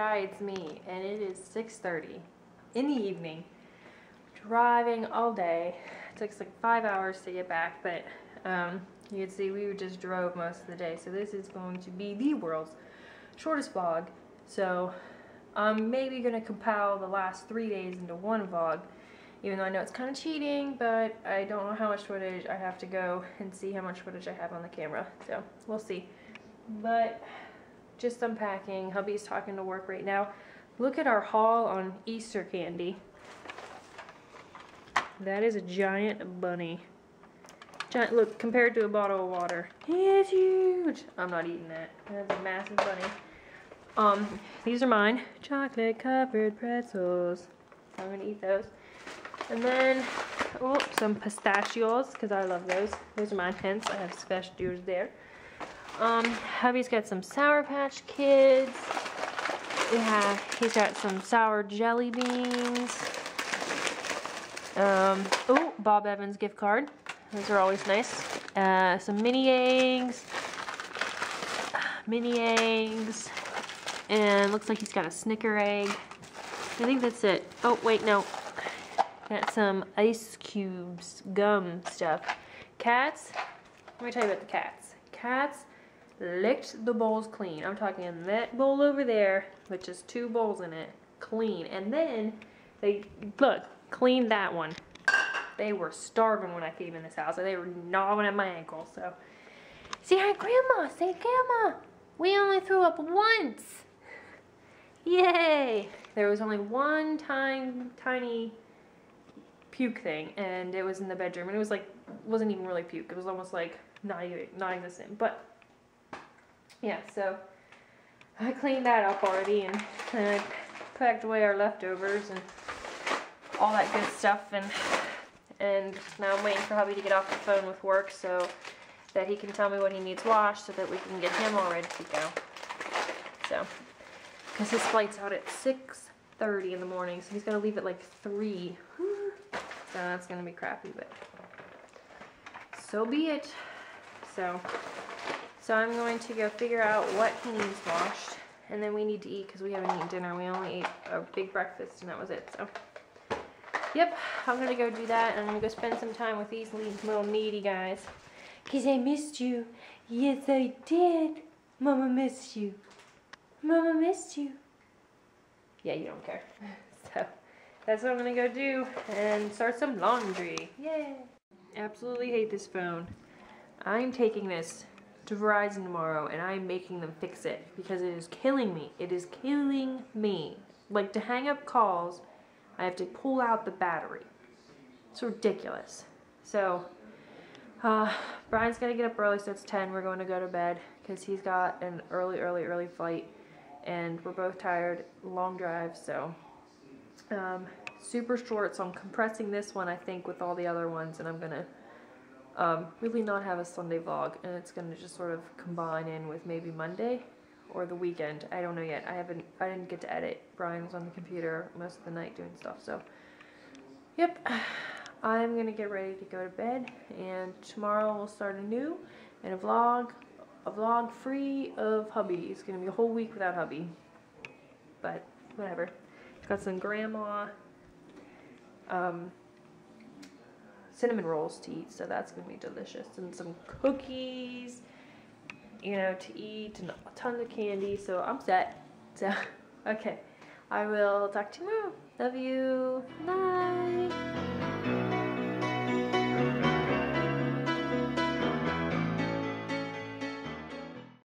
hi, it's me, and it is 6:30 in the evening. Driving all day. It took us like 5 hours to get back, but you can see we just drove most of the day. So this is going to be the world's shortest vlog. So I'm maybe gonna compile the last 3 days into one vlog, even though I know it's kind of cheating, but I don't know how much footage. I have to go and see how much footage I have on the camera, so we'll see. But just unpacking. Hubby's talking to work right now. Look at our haul on Easter candy. That is a giant bunny. Giant, look, compared to a bottle of water. It's huge. I'm not eating that. That's a massive bunny. These are mine. Chocolate covered pretzels. I'm gonna eat those. And then, oh, some pistachios, because I love those. Those are mine, hence I have pistachios there. Hubby's got some Sour Patch Kids. He's got some sour jelly beans. Oh, Bob Evans gift card. Those are always nice. Some mini eggs. And looks like he's got a Snicker egg. I think that's it. Oh, wait, no. Got some ice cubes, gum stuff. Cats, let me tell you about the cats. Cats licked the bowls clean. I'm talking that bowl over there with just 2 bowls in it, clean. And then they, look, cleaned that one. They were starving when I came in this house. They were gnawing at my ankles. So, say hi, Grandma. Say, Grandma. We only threw up once. Yay! There was only one tiny puke thing, and it was in the bedroom. And it was like, wasn't even really puke. It was almost like not existent. But yeah, so I cleaned that up already, and I packed away our leftovers and all that good stuff, and now I'm waiting for hubby to get off the phone with work so that he can tell me what he needs washed so that we can get him all ready to go. So, because his flight's out at 6:30 in the morning, so he's got to leave at like 3. So that's going to be crappy, but so be it. So I'm going to go figure out what he needs washed, and then we need to eat because we haven't eaten dinner. We only ate a big breakfast and that was it. So yep, I'm gonna go do that, and I'm gonna go spend some time with these little needy guys. Cause I missed you. Yes, I did. Mama missed you. Mama missed you. Yeah, you don't care. So that's what I'm gonna go do and start some laundry. Yay! Absolutely hate this phone. I'm taking this to Verizon tomorrow, and I'm making them fix it because it is killing me. It is killing me. Like, to hang up calls, I have to pull out the battery. It's ridiculous. So, Brian's got to get up early, so it's 10. We're going to go to bed because he's got an early flight, and we're both tired. Long drive, so super short. So I'm compressing this one, I think, with all the other ones, and I'm gonna really not have a Sunday vlog, and it's gonna just sort of combine in with maybe Monday or the weekend. I don't know yet. I didn't get to edit. Brian was on the computer most of the night doing stuff. So yep, I'm gonna get ready to go to bed, and tomorrow we'll start anew and a vlog free of hubby. It's gonna be a whole week without hubby, but whatever. Got some grandma cinnamon rolls to eat, so that's gonna be delicious, and some cookies, you know, to eat, and tons of candy. So I'm set. So okay, I will talk to you tomorrow. Love you. Bye.